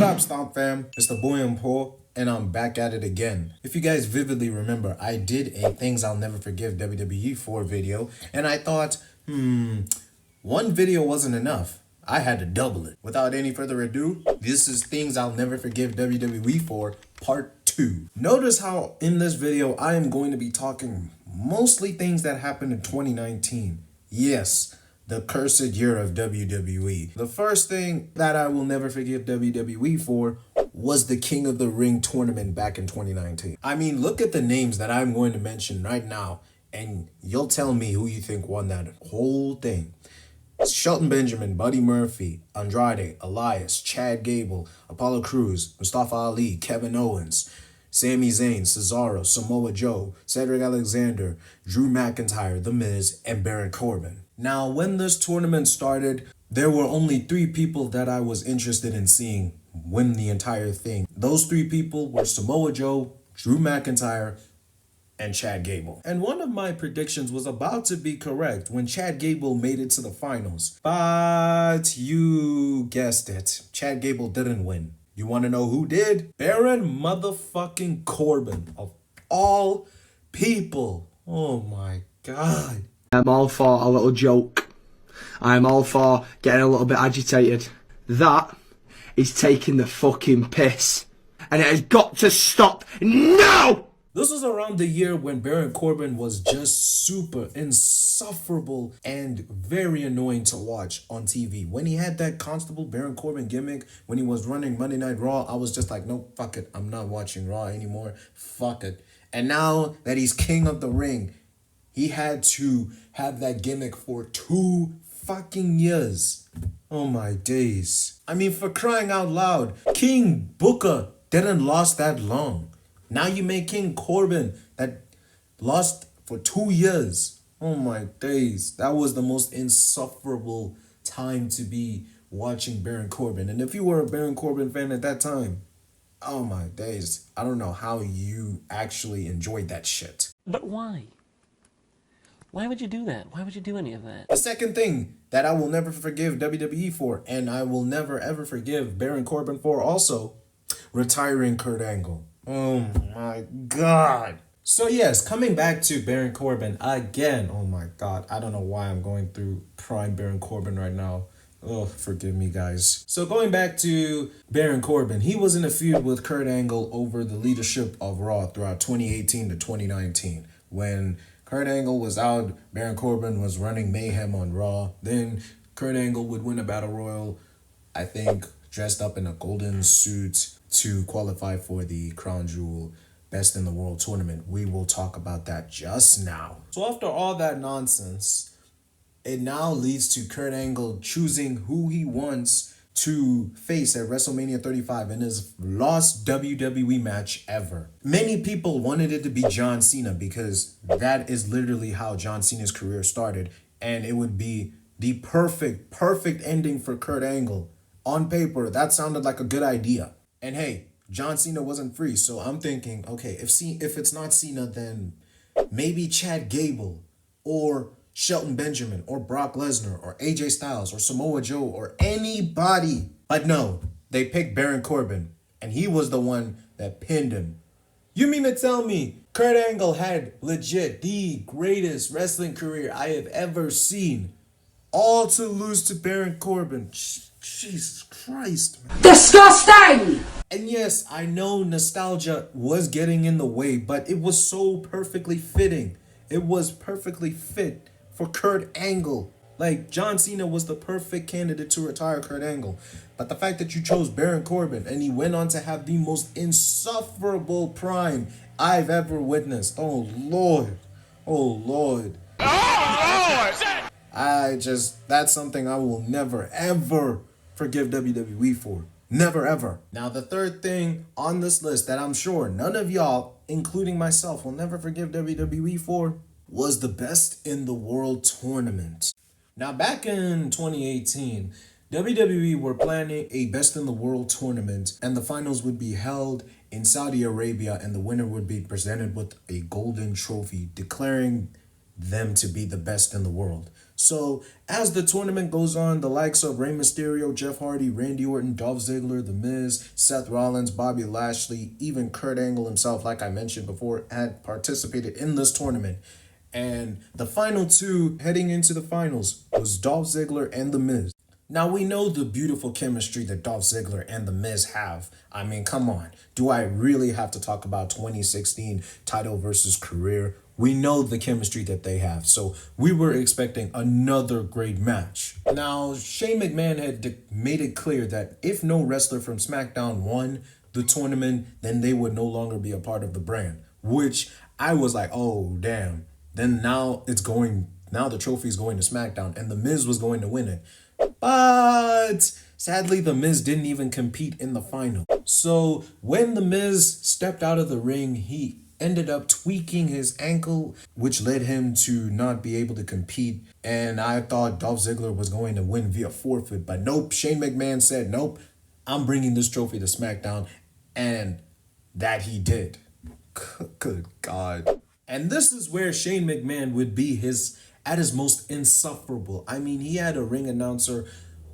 What up, Stomp fam? It's the boy and Paul, and I'm back at it again. If you guys vividly remember, I did a Things I'll Never Forgive WWE 4 video, and I thought, one video wasn't enough. I had to double it. Without any further ado, this is Things I'll Never Forgive WWE 4 Part 2. Notice how in this video, I am going to be talking mostly things that happened in 2019. Yes, the cursed year of WWE. The first thing that I will never forgive WWE for was the King of the Ring tournament back in 2019. I mean, look at the names that I'm going to mention right now, and you'll tell me who you think won that whole thing. Shelton Benjamin, Buddy Murphy, Andrade, Elias, Chad Gable, Apollo Crews, Mustafa Ali, Kevin Owens, Sami Zayn, Cesaro, Samoa Joe, Cedric Alexander, Drew McIntyre, The Miz, and Baron Corbin. Now, when this tournament started, there were only 3 people that I was interested in seeing win the entire thing. Those 3 people were Samoa Joe, Drew McIntyre, and Chad Gable. And one of my predictions was about to be correct when Chad Gable made it to the finals. But you guessed it, Chad Gable didn't win. You want to know who did? Baron motherfucking Corbin, of all people. Oh my God. I'm all for a little joke. I'm all for getting a little bit agitated. That is taking the fucking piss. And it has got to stop now! This was around the year when Baron Corbin was just super insufferable and very annoying to watch on TV. When he had that Constable Baron Corbin gimmick, when he was running Monday Night Raw, I was just like, no, fuck it. I'm not watching Raw anymore. Fuck it. And now that he's King of the Ring, he had to have that gimmick for 2 fucking years. Oh my days. I mean, for crying out loud, King Booker didn't last that long. Now you make King Corbin that lost for 2 years. Oh my days. That was the most insufferable time to be watching Baron Corbin. And if you were a Baron Corbin fan at that time, oh my days. I don't know how you actually enjoyed that shit. But why? Why would you do that? Why would you do any of that? The second thing that I will never forgive WWE for, and I will never ever forgive Baron Corbin for also, retiring Kurt Angle. Oh my God. So yes, coming back to Baron Corbin again. Oh my God. I don't know why I'm going through prime Baron Corbin right now. Oh, forgive me, guys. So going back to Baron Corbin, he was in a feud with Kurt Angle over the leadership of Raw throughout 2018 to 2019. When Kurt Angle was out, Baron Corbin was running mayhem on Raw. Then Kurt Angle would win a Battle Royal, I think, dressed up in a golden suit to qualify for the Crown Jewel Best in the World tournament. We will talk about that just now. So after all that nonsense, it now leads to Kurt Angle choosing who he wants to face at WrestleMania 35 in his last WWE match ever. Many people wanted it to be John Cena because that is literally how John Cena's career started, and it would be the perfect ending for Kurt Angle. On paper, that sounded like a good idea. And hey, John Cena wasn't free, so I'm thinking, okay, if it's not Cena, then maybe Chad Gable or Shelton Benjamin or Brock Lesnar or AJ Styles or Samoa Joe or anybody. But no, they picked Baron Corbin, and he was the one that pinned him. You mean to tell me Kurt Angle had legit the greatest wrestling career I have ever seen, all to lose to Baron Corbin? Jesus Christ, man. Disgusting! And yes, I know nostalgia was getting in the way, but it was so perfectly fitting. It was perfectly fit for Kurt Angle. Like, John Cena was the perfect candidate to retire Kurt Angle. But the fact that you chose Baron Corbin and he went on to have the most insufferable prime I've ever witnessed. Oh, Lord. Oh, Lord. Oh, Lord! That's something I will never, ever forgive WWE for. Never, ever. Now, the third thing on this list that I'm sure none of y'all, including myself, will never forgive WWE for was the Best in the World tournament. Now, back in 2018, WWE were planning a Best in the World tournament, and the finals would be held in Saudi Arabia, and the winner would be presented with a golden trophy, declaring them to be the best in the world. So as the tournament goes on, the likes of Rey Mysterio, Jeff Hardy, Randy Orton, Dolph Ziggler, The Miz, Seth Rollins, Bobby Lashley, even Kurt Angle himself, like I mentioned before, had participated in this tournament. And the final two heading into the finals was Dolph Ziggler and The Miz. Now we know the beautiful chemistry that Dolph Ziggler and The Miz have. I mean, come on. Do I really have to talk about 2016 title versus career? We know the chemistry that they have. So we were expecting another great match. Now, Shane McMahon had made it clear that if no wrestler from SmackDown won the tournament, then they would no longer be a part of the brand. Which I was like, oh, damn. Then now the trophy is going to SmackDown and The Miz was going to win it. But sadly, The Miz didn't even compete in the final. So when The Miz stepped out of the ring, he ended up tweaking his ankle, which led him to not be able to compete. And I thought Dolph Ziggler was going to win via forfeit, but nope. Shane McMahon said, nope, I'm bringing this trophy to SmackDown. And that he did. Good God. And this is where Shane McMahon would be at his most insufferable. I mean, he had a ring announcer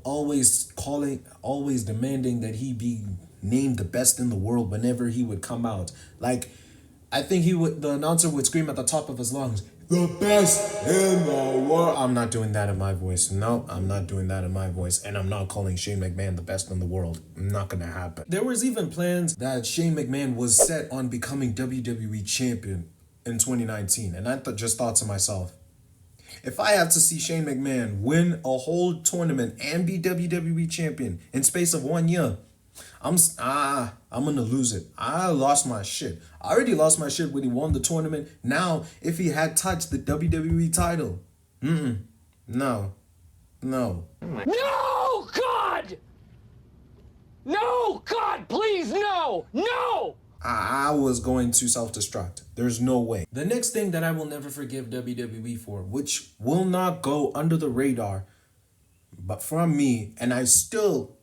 always demanding that he be named the best in the world whenever he would come out. Like, I think the announcer would scream at the top of his lungs, the best in the world. I'm not doing that in my voice. No, I'm not doing that in my voice. And I'm not calling Shane McMahon the best in the world. Not gonna happen. There was even plans that Shane McMahon was set on becoming WWE champion in 2019. And I just thought to myself, if I have to see Shane McMahon win a whole tournament and be WWE champion in space of 1 year, I'm gonna lose it. I lost my shit. I already lost my shit when he won the tournament. Now, if he had touched the WWE title, no. No, God! No, God, please, no! No! I was going to self-destruct. There's no way. The next thing that I will never forgive WWE for, which will not go under the radar, but from me, and I still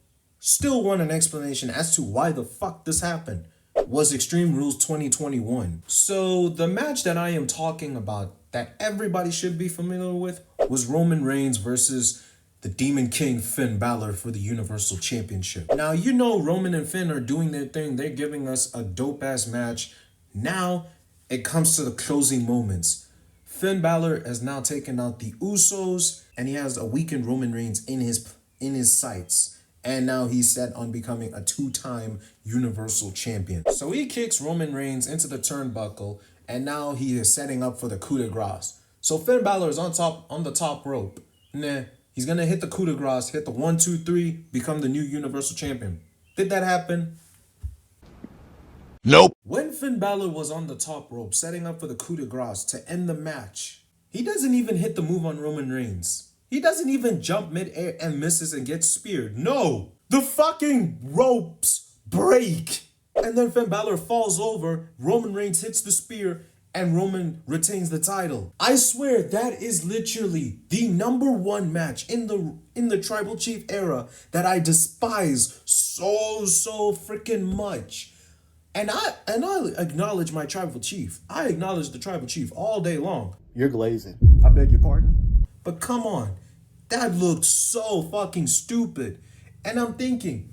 want an explanation as to why the fuck this happened, was Extreme Rules 2021. So the match that I am talking about that everybody should be familiar with was Roman Reigns versus the Demon King Finn Balor for the Universal Championship. Now, you know Roman and Finn are doing their thing. They're giving us a dope-ass match. Now, it comes to the closing moments. Finn Balor has now taken out the Usos, and he has a weakened Roman Reigns in his sights. And now he's set on becoming a 2-time Universal Champion. So he kicks Roman Reigns into the turnbuckle, and now he is setting up for the coup de grace. So Finn Balor is on the top rope. He's gonna hit the coup de grace, hit the 1, 2, 3, become the new Universal Champion. Did that happen? Nope. When Finn Balor was on the top rope, setting up for the coup de grace to end the match, he doesn't even hit the move on Roman Reigns. He doesn't even jump mid-air and misses and gets speared. No! The fucking ropes break! And then Finn Balor falls over, Roman Reigns hits the spear, and Roman retains the title. I swear that is literally the #1 match in the Tribal Chief era that I despise so freaking much. And I acknowledge my Tribal Chief. I acknowledge the Tribal Chief all day long. You're glazing. I beg your pardon? But come on, that looked so fucking stupid. And I'm thinking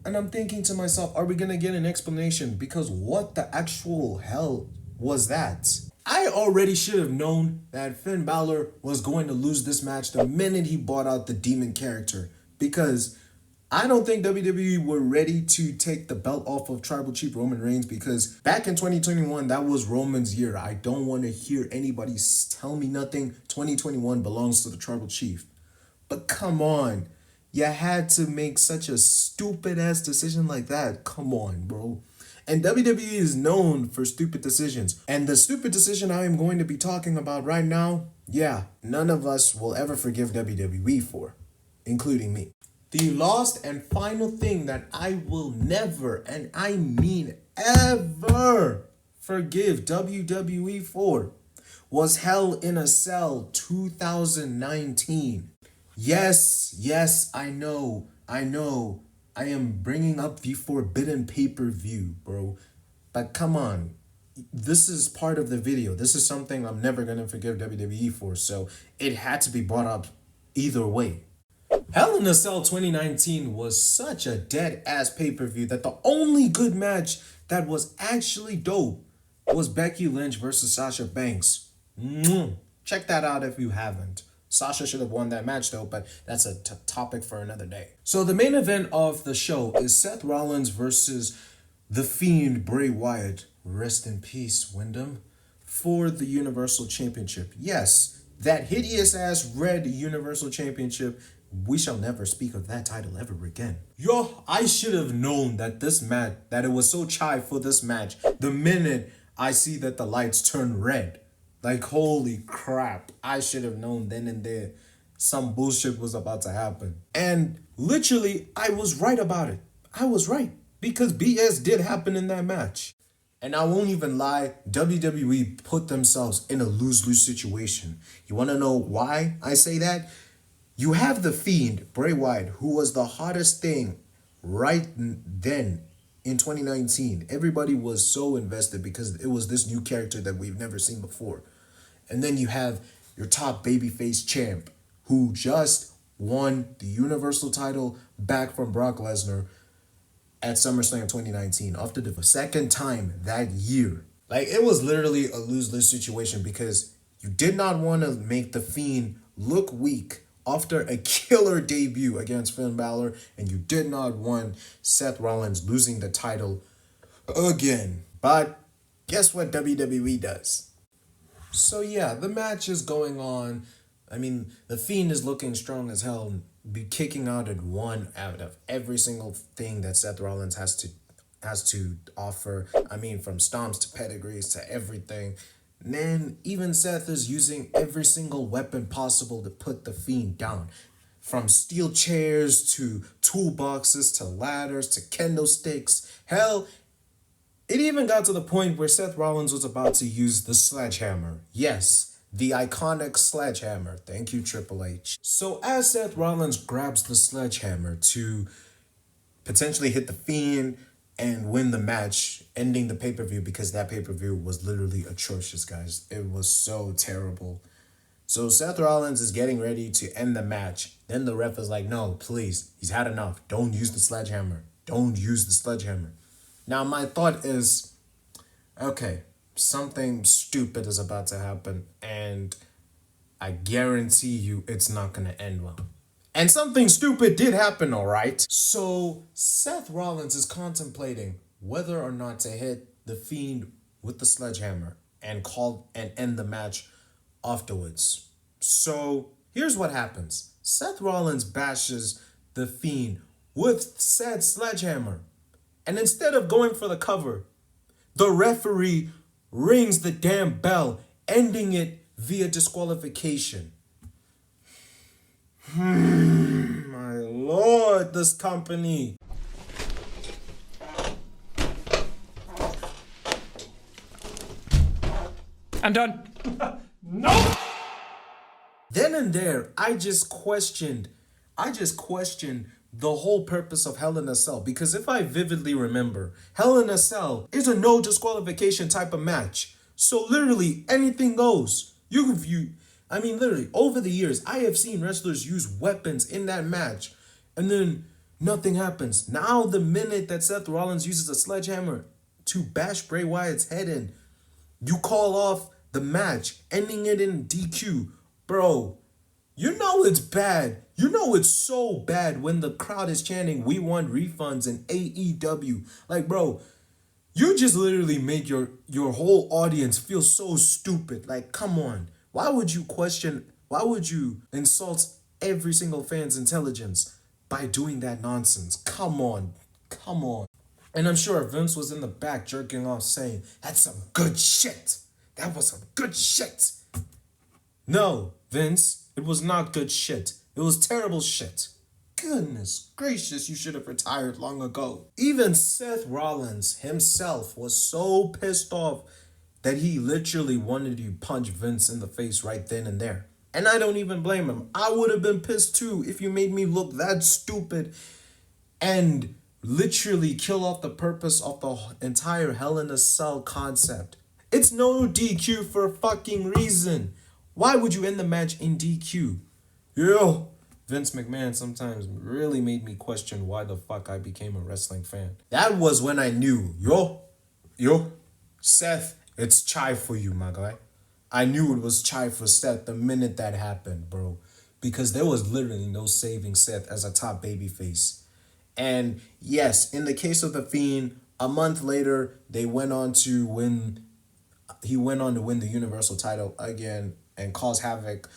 to myself, are we gonna get an explanation? Because what the actual hell was that? I already should have known that Finn Balor was going to lose this match the minute he bought out the demon character. Because I don't think WWE were ready to take the belt off of Tribal Chief Roman Reigns, because back in 2021, that was Roman's year. I don't want to hear anybody tell me nothing. 2021 belongs to the Tribal Chief. But come on. You had to make such a stupid ass decision like that. Come on, bro. And WWE is known for stupid decisions. And the stupid decision I am going to be talking about right now, yeah, none of us will ever forgive WWE for, including me. The last and final thing that I will never, and I mean ever, forgive WWE for was Hell in a Cell 2019. Yes, I know. I am bringing up the forbidden pay-per-view, bro. But come on. this is part of the video. This is something I'm never going to forgive WWE for. So it had to be brought up either way. Hell in a Cell 2019 was such a dead-ass pay-per-view that the only good match that was actually dope was Becky Lynch versus Sasha Banks. Check that out if you haven't. Sasha should have won that match though, but that's a topic for another day. So the main event of the show is Seth Rollins versus The Fiend Bray Wyatt, rest in peace, Wyndham, for the Universal Championship. Yes, that hideous-ass red Universal Championship. We shall never speak of that title ever again. Yo, I should have known that this match, that it was so chai for this match, the minute I see that the lights turn red. Like, holy crap. I should have known then and there some bullshit was about to happen. And literally, I was right about it. I was right. Because BS did happen in that match. And I won't even lie, WWE put themselves in a lose-lose situation. You want to know why I say that? You have The Fiend, Bray Wyatt, who was the hottest thing right then in 2019. Everybody was so invested because it was this new character that we've never seen before. And then you have your top babyface champ, who just won the Universal title back from Brock Lesnar at SummerSlam 2019 after the second time that year. Like, it was literally a lose-lose situation because you did not want to make The Fiend look weak after a killer debut against Finn Balor, and you did not want Seth Rollins losing the title again. But guess what WWE does? So yeah, the match is going on. I mean, The Fiend is looking strong as hell, be kicking out at one out of every single thing that Seth Rollins has to offer. I mean, from stomps to pedigrees to everything. And then even Seth is using every single weapon possible to put The Fiend down. From steel chairs to toolboxes to ladders to kendo sticks. Hell, it even got to the point where Seth Rollins was about to use the sledgehammer. Yes, the iconic sledgehammer. Thank you, Triple H. So as Seth Rollins grabs the sledgehammer to potentially hit The Fiend and win the match, ending the pay-per-view, because that pay-per-view was literally atrocious, guys. It was so terrible. So Seth Rollins is getting ready to end the match. Then the ref is like, no, please, he's had enough. Don't use the sledgehammer. Don't use the sledgehammer. Now, my thought is, okay, something stupid is about to happen, and I guarantee you it's not going to end well. And something stupid did happen, all right? So Seth Rollins is contemplating whether or not to hit The Fiend with the sledgehammer and end the match afterwards. So here's what happens. Seth Rollins bashes The Fiend with said sledgehammer. And instead of going for the cover, the referee rings the damn bell, ending it via disqualification. My lord, this company. I'm done. No! Then and there, I just questioned the whole purpose of Hell in a Cell. Because if I vividly remember, Hell in a Cell is a no disqualification type of match. So literally anything goes. Literally, over the years, I have seen wrestlers use weapons in that match, and then nothing happens. Now, the minute that Seth Rollins uses a sledgehammer to bash Bray Wyatt's head in, you call off the match, ending it in DQ. Bro, you know it's bad. You know it's so bad when the crowd is chanting, "We want refunds" in AEW. Like, bro, you just literally make your whole audience feel so stupid. Like, come on. Why would you insult every single fan's intelligence by doing that nonsense? Come on. And I'm sure Vince was in the back jerking off saying, "That's some good shit. That was some good shit." No, Vince, it was not good shit. It was terrible shit. Goodness gracious, you should have retired long ago. Even Seth Rollins himself was so pissed off that he literally wanted to punch Vince in the face right then and there. And I don't even blame him. I would have been pissed too if you made me look that stupid and literally kill off the purpose of the entire Hell in a Cell concept. It's no DQ for a fucking reason. Why would you end the match in DQ? Yo, Vince McMahon sometimes really made me question why the fuck I became a wrestling fan. That was when I knew, yo, Seth, it's chai for you, my guy. I knew it was chai for Seth the minute that happened, bro. Because there was literally no saving Seth as a top babyface. And yes, in the case of The Fiend, a month later, he went on to win the Universal title again and cause havoc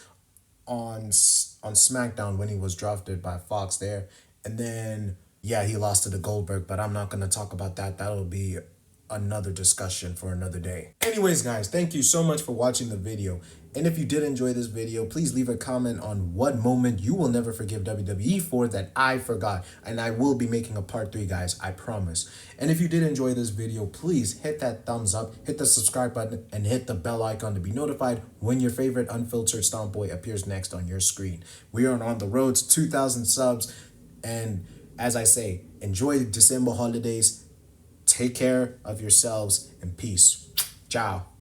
on SmackDown when he was drafted by Fox there. And then, yeah, he lost to the Goldberg, but I'm not going to talk about that. That'll be another discussion for another day. Anyways, guys, thank you so much for watching the video. And if you did enjoy this video, please leave a comment on what moment you will never forgive WWE for that I forgot. And I will be making a part 3, guys, I promise. And if you did enjoy this video, please hit that thumbs up, hit the subscribe button, and hit the bell icon to be notified when your favorite unfiltered Stomp Boy appears next on your screen. We are on the road to 2,000 subs. And as I say, enjoy the December holidays. Take care of yourselves and peace. Ciao.